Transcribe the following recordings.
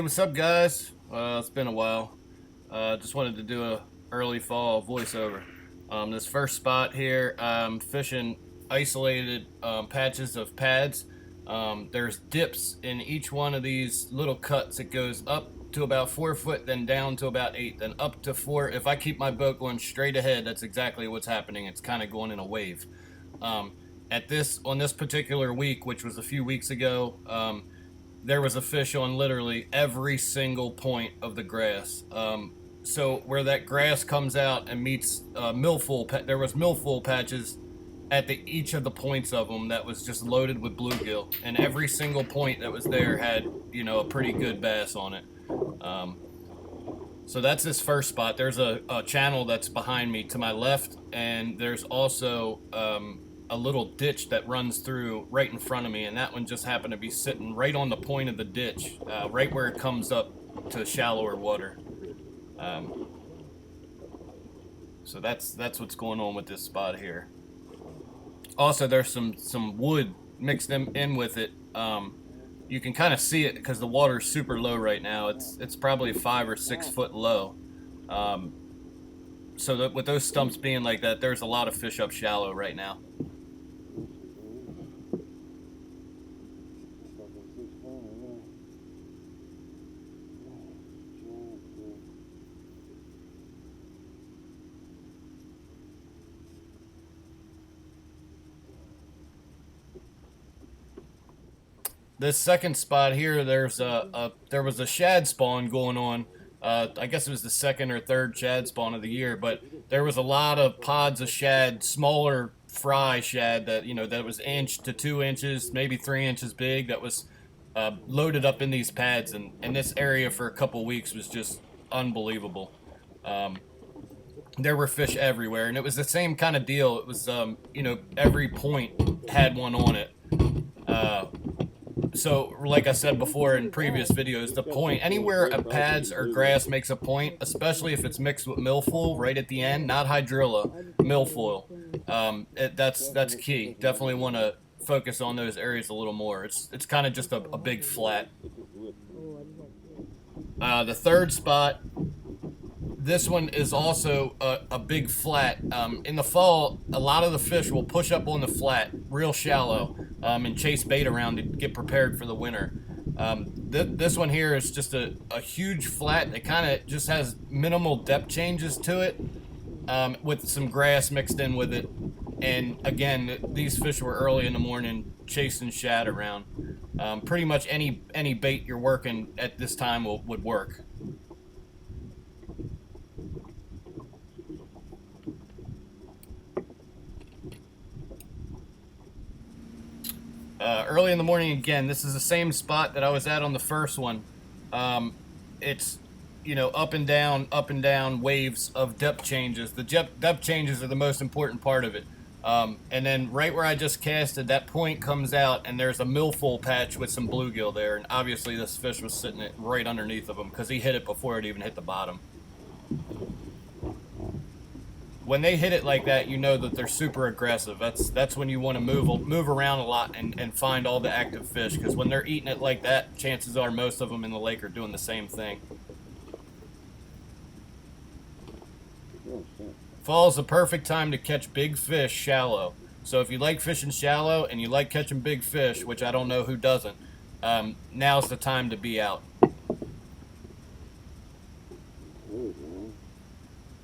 What's up, guys? It's been a while. Just wanted to do a early fall voiceover. This first spot here, I'm fishing isolated patches of pads. There's dips in each one of these little cuts. It goes up to about 4 foot, then down to about 8, then up to 4. If I keep my boat going straight ahead, that's exactly what's happening. It's kind of going in a wave. On this particular week, which was a few weeks ago, there was a fish on literally every single point of the grass. So where that grass comes out and meets milfoil, there was milfoil patches at each of the points of them that was just loaded with bluegill, and every single point that was there had, a pretty good bass on it. So that's this first spot. There's a channel that's behind me to my left, and there's also a little ditch that runs through right in front of me, and that one just happened to be sitting right on the point of the ditch, right where it comes up to shallower water. So that's what's going on with this spot here. Also, there's some wood mixed in with it. You can kind of see it because the water's super low right now. It's probably 5 or 6 foot low. So that with those stumps being like that, there's a lot of fish up shallow right now. This second spot here, there was a shad spawn going on. I guess it was the second or third shad spawn of the year, but there was a lot of pods of shad, smaller fry shad that was 1 to 2 inches, maybe 3 inches big, that was loaded up in these pads, and this area for a couple weeks was just unbelievable. There were fish everywhere, and it was the same kind of deal. It was every point had one on it. So, like I said before in previous videos, the point, anywhere a pads or grass makes a point, especially if it's mixed with milfoil right at the end, not hydrilla, milfoil, that's key. Definitely want to focus on those areas a little more. It's kind of just a big flat. The third spot, this one is also a big flat. In the fall, a lot of the fish will push up on the flat, real shallow, and chase bait around to get prepared for the winter. This one here is just a huge flat. It kind of just has minimal depth changes to it, with some grass mixed in with it. And again, these fish were early in the morning chasing shad around. Pretty much any bait you're working at this time would work. Early in the morning again, this is the same spot that I was at on the first one. It's, up and down waves of depth changes. The depth changes are the most important part of it. And then right where I just casted, that point comes out, and there's a milfoil patch with some bluegill there. And obviously this fish was sitting right underneath of him because he hit it before it even hit the bottom. When they hit it like that, you know that they're super aggressive. That's when you want to move around a lot and find all the active fish, because when they're eating it like that, chances are most of them in the lake are doing the same thing. Fall is the perfect time to catch big fish shallow. So if you like fishing shallow and you like catching big fish, which I don't know who doesn't, now's the time to be out.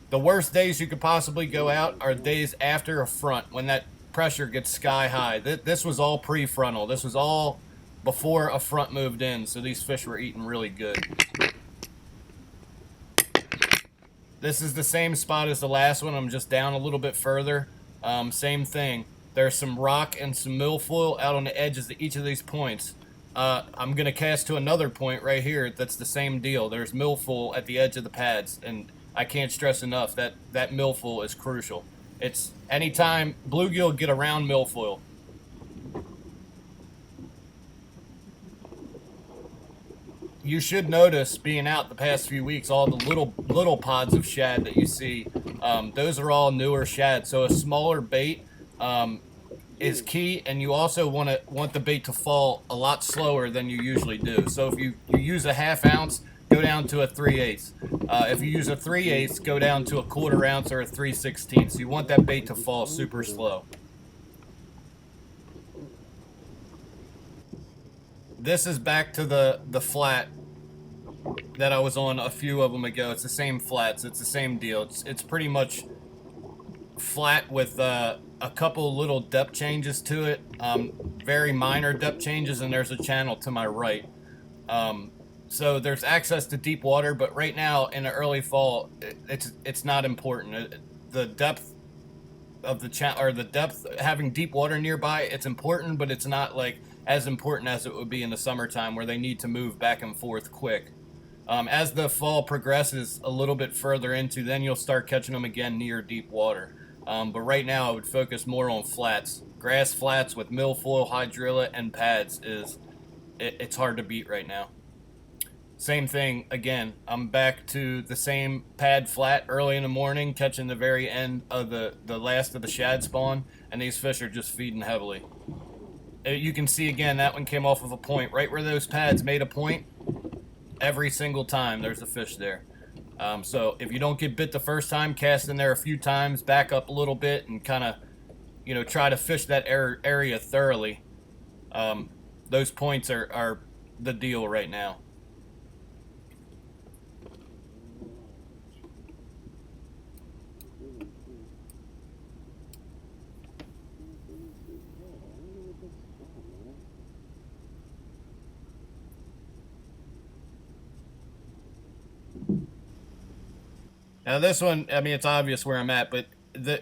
The worst days you could possibly go out are days after a front, when that pressure gets sky high. This was all pre-frontal. This was all before a front moved in, so these fish were eating really good. This is the same spot as the last one. I'm just down a little bit further. Same thing. There's some rock and some milfoil out on the edges of each of these points. I'm going to cast to another point right here that's the same deal. There's milfoil at the edge of the pads, and I can't stress enough that milfoil is crucial. It's anytime bluegill get around milfoil. You should notice, being out the past few weeks, all the little pods of shad that you see. Those are all newer shad. So a smaller bait is key, and you also want the bait to fall a lot slower than you usually do. So if you use a 1/2 ounce, go down to a 3/8. If you use a 3/8, go down to a 1/4 ounce or a 3/16. So you want that bait to fall super slow. This is back to the flat that I was on a few of them ago. It's the same flats. It's the same deal. It's pretty much flat with a couple little depth changes to it, very minor depth changes, and there's a channel to my right. So there's access to deep water, but right now in the early fall, it's not important. The depth of the channel, or the depth, having deep water nearby, it's important, but it's not like as important as it would be in the summertime where they need to move back and forth quick. As the fall progresses a little bit further into, then you'll start catching them again near deep water. But right now I would focus more on flats. Grass flats with milfoil, hydrilla, and pads it's hard to beat right now. Same thing again. I'm back to the same pad flat early in the morning, catching the very end of the last of the shad spawn, and these fish are just feeding heavily. You can see again, that one came off of a point. Right where those pads made a point, every single time there's a fish there. So if you don't get bit the first time, cast in there a few times, back up a little bit, and kind of, try to fish that area thoroughly. Those points are the deal right now. Now this one, I mean, it's obvious where I'm at, but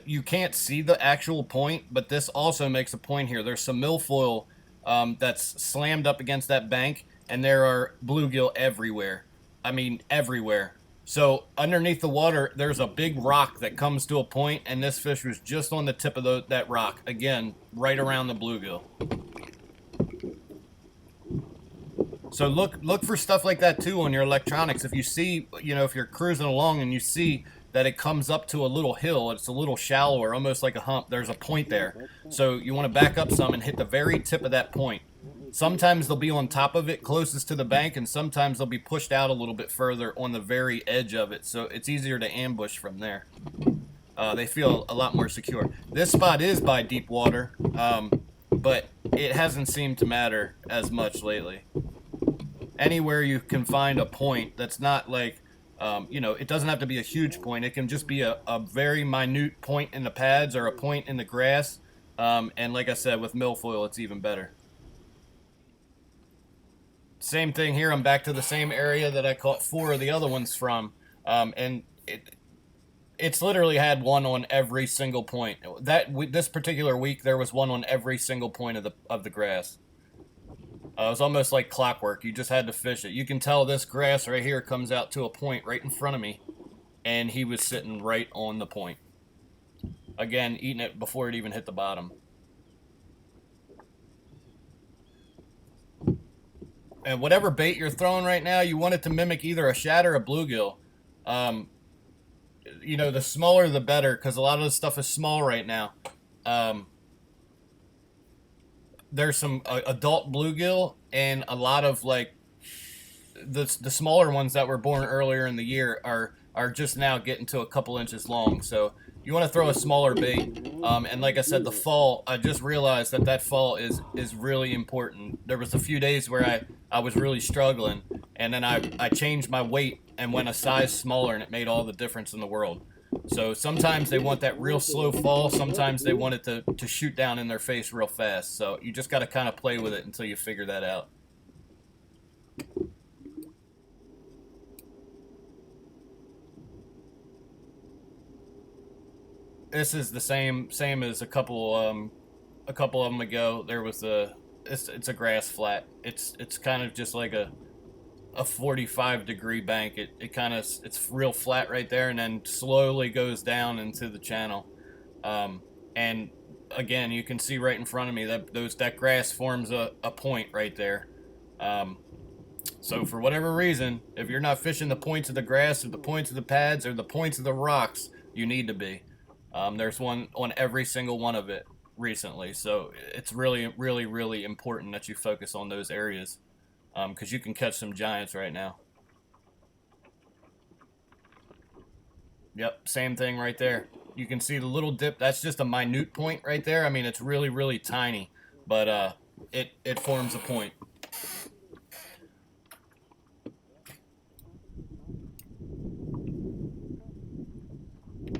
you can't see the actual point, but this also makes a point here. There's some milfoil that's slammed up against that bank, and there are bluegill everywhere. I mean, everywhere. So underneath the water, there's a big rock that comes to a point, and this fish was just on the tip of that rock. Again, right around the bluegill. So look for stuff like that too on your electronics. If you see, if you're cruising along and you see that it comes up to a little hill, it's a little shallower, almost like a hump, there's a point there. So you want to back up some and hit the very tip of that point. Sometimes they'll be on top of it, closest to the bank, and sometimes they'll be pushed out a little bit further on the very edge of it. So it's easier to ambush from there. They feel a lot more secure. This spot is by deep water, but it hasn't seemed to matter as much lately. Anywhere you can find a point that's not like, it doesn't have to be a huge point. It can just be a very minute point in the pads or a point in the grass. And like I said, with milfoil, it's even better. Same thing here. I'm back to the same area that I caught 4 of the other ones from. And it's literally had one on every single point. This particular week, there was one on every single point of the grass. It was almost like clockwork. You just had to fish it. You can tell this grass right here comes out to a point right in front of me, and he was sitting right on the point. Again, eating it before it even hit the bottom. And whatever bait you're throwing right now, you want it to mimic either a shad or a bluegill. The smaller the better, because a lot of this stuff is small right now. There's some adult bluegill, and a lot of like the smaller ones that were born earlier in the year are just now getting to a couple inches long. So you want to throw a smaller bait. And like I said, the fall, I just realized that fall is really important. There was a few days where I was really struggling, and then I changed my weight and went a size smaller, and it made all the difference in the world. So sometimes they want that real slow fall. Sometimes they want it to shoot down in their face real fast. So you just got to kind of play with it until you figure that out. This is the same as a couple of them ago. There was it's a grass flat. It's kind of just like a 45-degree bank. It's real flat right there, and then slowly goes down into the channel. And again, you can see right in front of me that grass forms a point right there. So for whatever reason, if you're not fishing the points of the grass or the points of the pads or the points of the rocks, you need to be. There's one on every single one of it. recently. So it's really, really, really important that you focus on those areas because you can catch some giants right now. Yep, same thing right there. You can see the little dip. That's just a minute point right there. I mean, it's really, really tiny, but it forms a point.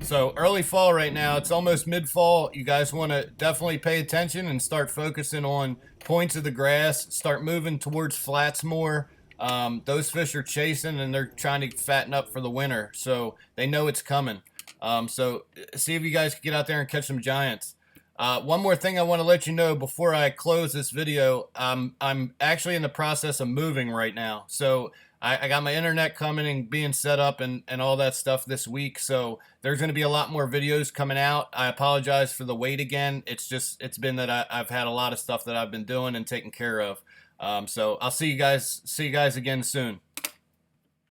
So early fall right now, it's almost mid-fall. You guys want to definitely pay attention and start focusing on points of the grass. Start moving towards flats more. Those fish are chasing and they're trying to fatten up for the winter, so they know it's coming. So see if you guys can get out there and catch some giants. One more thing I want to let you know before I close this video. I'm actually in the process of moving right now, so I got my internet coming and being set up and all that stuff this week. So there's going to be a lot more videos coming out. I apologize for the wait again. It's been that I've had a lot of stuff that I've been doing and taking care of. So I'll see you guys again soon.